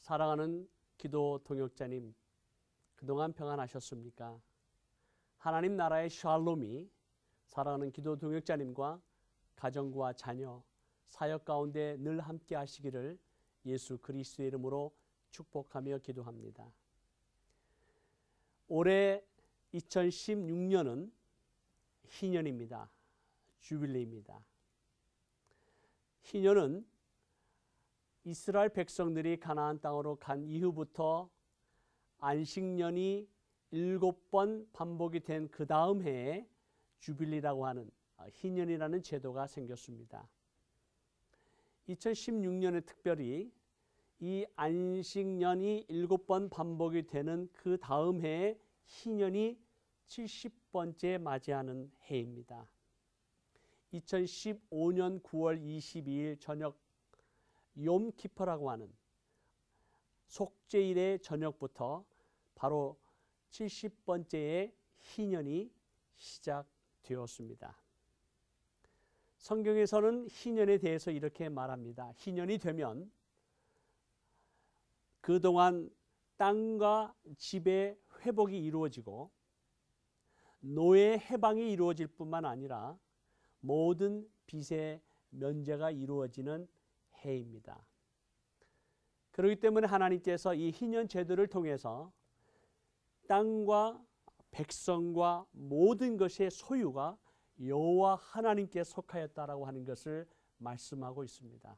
사랑하는 기도 동역자님, 그동안 평안하셨습니까? 하나님 나라의 샬롬이 사랑하는 기도 동역자님과 가정과 자녀, 사역 가운데 늘 함께 하시기를 예수 그리스도의 이름으로 축복하며 기도합니다. 올해 2016년은 희년입니다. 주빌레입니다. 희년은 이스라엘 백성들이 가나안 땅으로 간 이후부터 안식년이 7번 반복이 된 그 다음 해에 주빌리라고 하는 희년이라는 제도가 생겼습니다. 2016년에 특별히 이 안식년이 7번 반복이 되는 그 다음 해에 희년이 70번째 맞이하는 해입니다. 2015년 9월 22일 저녁 욤키퍼라고 하는 속죄일의 저녁부터 바로 70번째의 희년이 시작되었습니다. 성경에서는 희년에 대해서 이렇게 말합니다. 희년이 되면 그동안 땅과 집의 회복이 이루어지고 노예 해방이 이루어질 뿐만 아니라 모든 빚의 면제가 이루어지는 해입니다. 그렇기 때문에 하나님께서 이 희년 제도를 통해서 땅과 백성과 모든 것의 소유가 여호와 하나님께 속하였다라고 하는 것을 말씀하고 있습니다.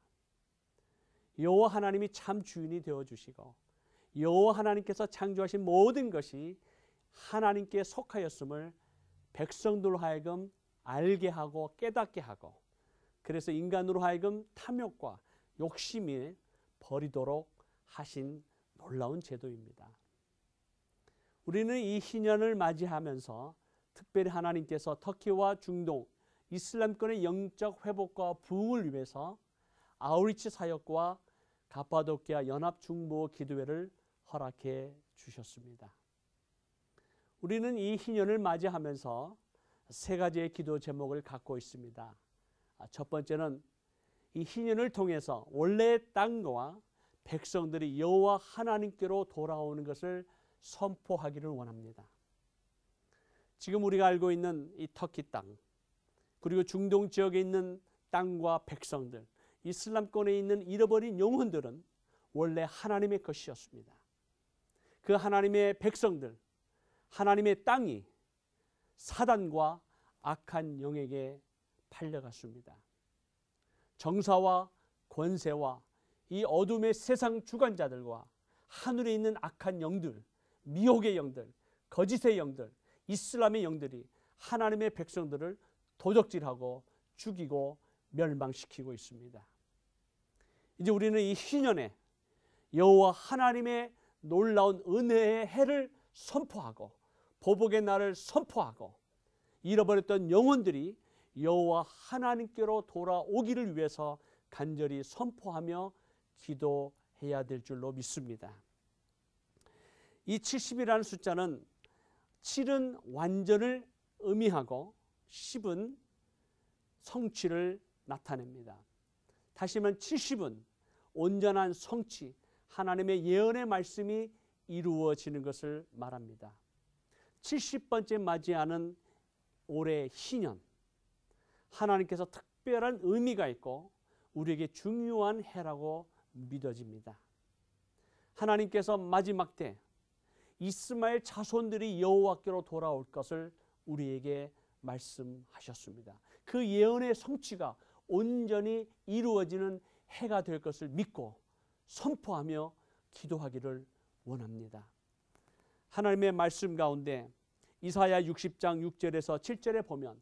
여호와 하나님이 참 주인이 되어주시고 여호와 하나님께서 창조하신 모든 것이 하나님께 속하였음을 백성들로 하여금 알게 하고 깨닫게 하고, 그래서 인간으로 하여금 탐욕과 욕심이 버리도록 하신 놀라운 제도입니다. 우리는 이 희년을 맞이하면서 특별히 하나님께서 터키와 중동, 이슬람권의 영적 회복과 부흥을 위해서 아우리치 사역과 가파도키아 연합중보 기도회를 허락해 주셨습니다. 우리는 이 희년을 맞이하면서 세 가지의 기도 제목을 갖고 있습니다. 첫 번째는 이 희년을 통해서 원래의 땅과 백성들이 여호와 하나님께로 돌아오는 것을 선포하기를 원합니다. 지금 우리가 알고 있는 이 터키 땅, 그리고 중동 지역에 있는 땅과 백성들, 이슬람권에 있는 잃어버린 영혼들은 원래 하나님의 것이었습니다. 그 하나님의 백성들, 하나님의 땅이 사단과 악한 영에게 팔려갔습니다. 정사와 권세와 이 어둠의 세상 주관자들과 하늘에 있는 악한 영들, 미혹의 영들, 거짓의 영들, 이슬람의 영들이 하나님의 백성들을 도적질하고 죽이고 멸망시키고 있습니다. 이제 우리는 이 희년에 여호와 하나님의 놀라운 은혜의 해를 선포하고 보복의 날을 선포하고 잃어버렸던 영혼들이 여호와 하나님께로 돌아오기를 위해서 간절히 선포하며 기도해야 될 줄로 믿습니다. 이 70이라는 숫자는 7은 완전을 의미하고 10은 성취를 나타냅니다. 다시 말하면 70은 온전한 성취, 하나님의 예언의 말씀이 이루어지는 것을 말합니다. 70번째 맞이하는 올해 희년, 하나님께서 특별한 의미가 있고 우리에게 중요한 해라고 믿어집니다. 하나님께서 마지막 때 이스마엘 자손들이 여호와께로 돌아올 것을 우리에게 말씀하셨습니다. 그 예언의 성취가 온전히 이루어지는 해가 될 것을 믿고 선포하며 기도하기를 원합니다. 하나님의 말씀 가운데 이사야 60장 6절에서 7절에 보면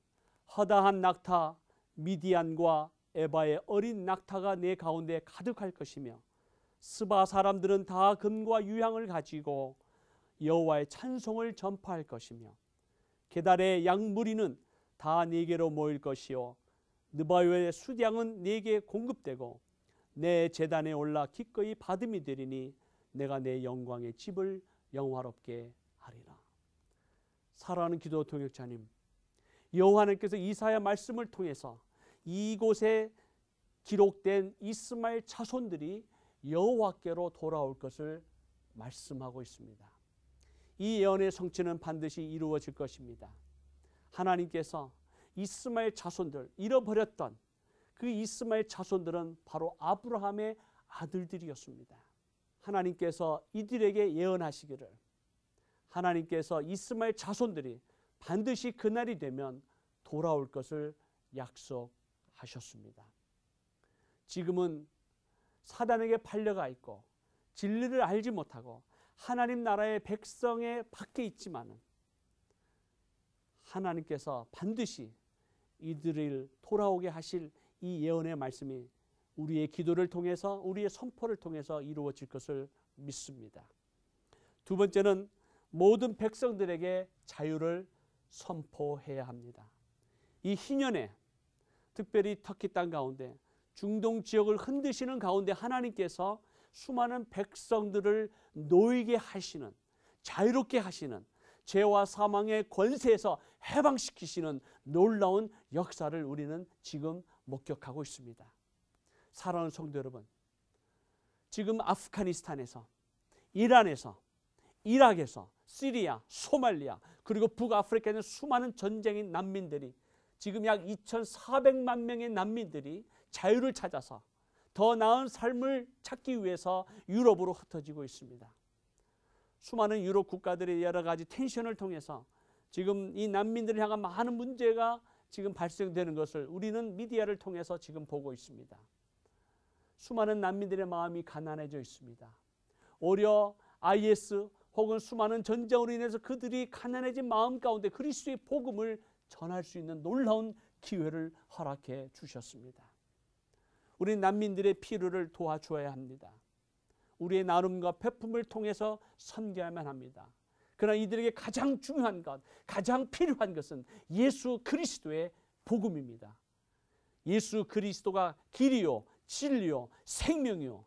허다한 낙타 미디안과 에바의 어린 낙타가 내 가운데 가득할 것이며 스바 사람들은 다 금과 유향을 가지고 여호와의 찬송을 전파할 것이며 게달의 양무리는 다 네게로 모일 것이요 느바요의 수량은 네게 공급되고 내 제단에 올라 기꺼이 받음이 되리니 내가 내 영광의 집을 영화롭게 하리라. 사랑하는 기도 동역자님, 여호와 하나님께서 이사야 말씀을 통해서 이곳에 기록된 이스마엘 자손들이 여호와께로 돌아올 것을 말씀하고 있습니다. 이 예언의 성취는 반드시 이루어질 것입니다. 하나님께서 이스마엘 자손들, 잃어버렸던 그 이스마엘 자손들은 바로 아브라함의 아들들이었습니다. 하나님께서 이들에게 예언하시기를 하나님께서 이스마엘 자손들이 반드시 그날이 되면 돌아올 것을 약속하셨습니다. 지금은 사단에게 팔려가 있고 진리를 알지 못하고 하나님 나라의 백성의 밖에 있지만은 하나님께서 반드시 이들을 돌아오게 하실 이 예언의 말씀이 우리의 기도를 통해서 우리의 선포를 통해서 이루어질 것을 믿습니다. 두 번째는 모든 백성들에게 자유를 선포해야 합니다. 이 희년에 특별히 터키 땅 가운데 중동 지역을 흔드시는 가운데 하나님께서 수많은 백성들을 놓이게 하시는, 자유롭게 하시는, 죄와 사망의 권세에서 해방시키시는 놀라운 역사를 우리는 지금 목격하고 있습니다. 사랑하는 성도 여러분, 지금 아프가니스탄에서, 이란에서, 이락에서, 시리아, 소말리아, 그리고 북아프리카에 있는 수많은 전쟁인 난민들이 지금 약 2,400만 명의 난민들이 자유를 찾아서 더 나은 삶을 찾기 위해서 유럽으로 흩어지고 있습니다. 수많은 유럽 국가들의 여러 가지 텐션을 통해서 지금 이 난민들을 향한 많은 문제가 지금 발생되는 것을 우리는 미디어를 통해서 지금 보고 있습니다. 수많은 난민들의 마음이 가난해져 있습니다. 오히려 IS 혹은 수많은 전쟁으로 인해서 그들이 가난해진 마음 가운데 그리스도의 복음을 전할 수 있는 놀라운 기회를 허락해 주셨습니다. 우리 난민들의 필요를 도와주어야 합니다. 우리의 나눔과 베품을 통해서 섬겨야만 합니다. 그러나 이들에게 가장 중요한 것, 가장 필요한 것은 예수 그리스도의 복음입니다. 예수 그리스도가 길이요, 진리요, 생명이요.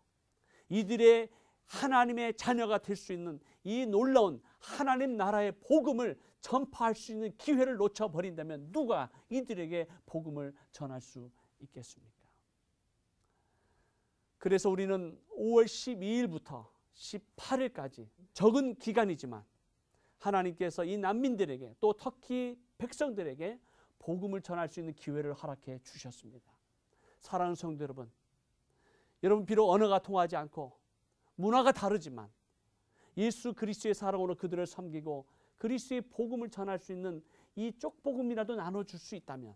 이들의 하나님의 자녀가 될 수 있는 이 놀라운 하나님 나라의 복음을 전파할 수 있는 기회를 놓쳐버린다면 누가 이들에게 복음을 전할 수 있겠습니까? 그래서 우리는 5월 12일부터 18일까지 적은 기간이지만 하나님께서 이 난민들에게 또 터키 백성들에게 복음을 전할 수 있는 기회를 허락해 주셨습니다. 사랑하는 성도 여러분, 여러분 비록 언어가 통하지 않고 문화가 다르지만 예수 그리스도의 사랑으로 그들을 섬기고 그리스도의 복음을 전할 수 있는 이 쪽복음이라도 나눠줄 수 있다면,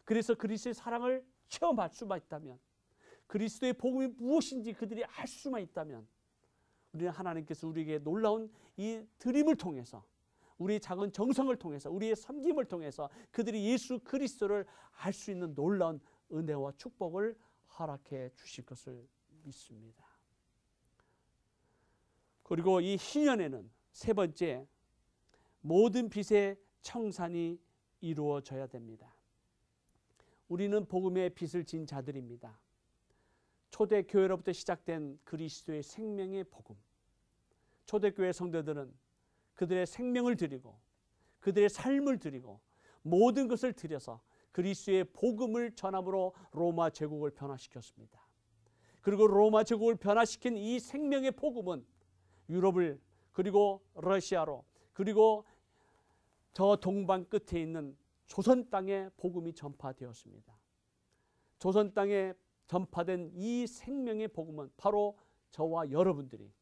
그래서 그리스도의 사랑을 체험할 수만 있다면, 그리스도의 복음이 무엇인지 그들이 알 수만 있다면 우리는 하나님께서 우리에게 놀라운 이 드림을 통해서, 우리의 작은 정성을 통해서, 우리의 섬김을 통해서 그들이 예수 그리스도를 알 수 있는 놀라운 은혜와 축복을 허락해 주실 것을 믿습니다. 그리고 이 희년에는 세 번째, 모든 빛의 청산이 이루어져야 됩니다. 우리는 복음의 빛을 진 자들입니다. 초대교회로부터 시작된 그리스도의 생명의 복음. 초대교회 성도들은 그들의 생명을 드리고 그들의 삶을 드리고 모든 것을 드려서 그리스도의 복음을 전함으로 로마 제국을 변화시켰습니다. 그리고 로마 제국을 변화시킨 이 생명의 복음은 유럽을, 그리고 러시아로, 그리고 저 동방 끝에 있는 조선 땅에 복음이 전파되었습니다. 조선 땅에 전파된 이 생명의 복음은 바로 저와 여러분들이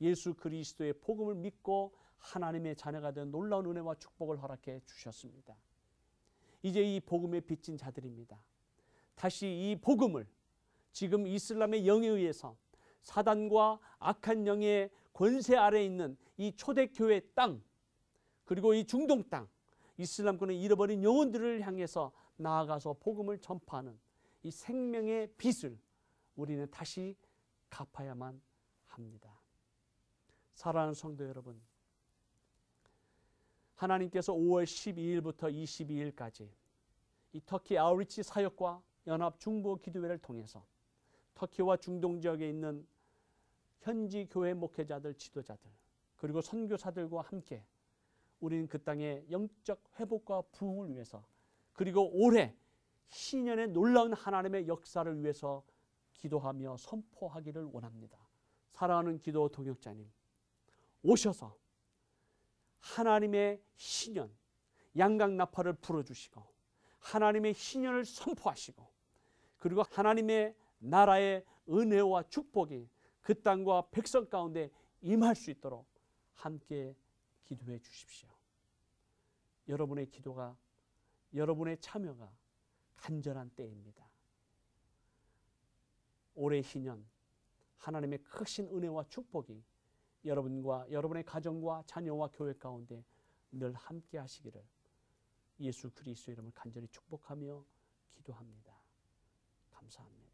예수 그리스도의 복음을 믿고 하나님의 자녀가 된 놀라운 은혜와 축복을 허락해 주셨습니다. 이제 이 복음에 빚진 자들입니다. 다시 이 복음을 지금 이슬람의 영에 의해서 사단과 악한 영의 권세 아래에 있는 이 초대교회 땅, 그리고 이 중동 땅, 이슬람권의 잃어버린 영혼들을 향해서 나아가서 복음을 전파하는 이 생명의 빚을 우리는 다시 갚아야만 합니다. 사랑하는 성도 여러분, 하나님께서 5월 12일부터 22일까지 이 터키 아우리치 사역과 연합 중보 기도회를 통해서 터키와 중동 지역에 있는 현지 교회 목회자들, 지도자들, 그리고 선교사들과 함께 우리는 그 땅의 영적 회복과 부흥을 위해서, 그리고 올해 신년의 놀라운 하나님의 역사를 위해서 기도하며 선포하기를 원합니다. 사랑하는 기도 동역자님, 오셔서 하나님의 신년, 양강나팔을 불어주시고 하나님의 신년을 선포하시고 그리고 하나님의 나라의 은혜와 축복이 그 땅과 백성 가운데 임할 수 있도록 함께 기도해 주십시오. 여러분의 기도가, 여러분의 참여가 간절한 때입니다. 올해 신년 하나님의 크신 은혜와 축복이 여러분과 여러분의 가정과 자녀와 교회 가운데 늘 함께 하시기를 예수 그리스도의 이름을 간절히 축복하며 기도합니다. 감사합니다.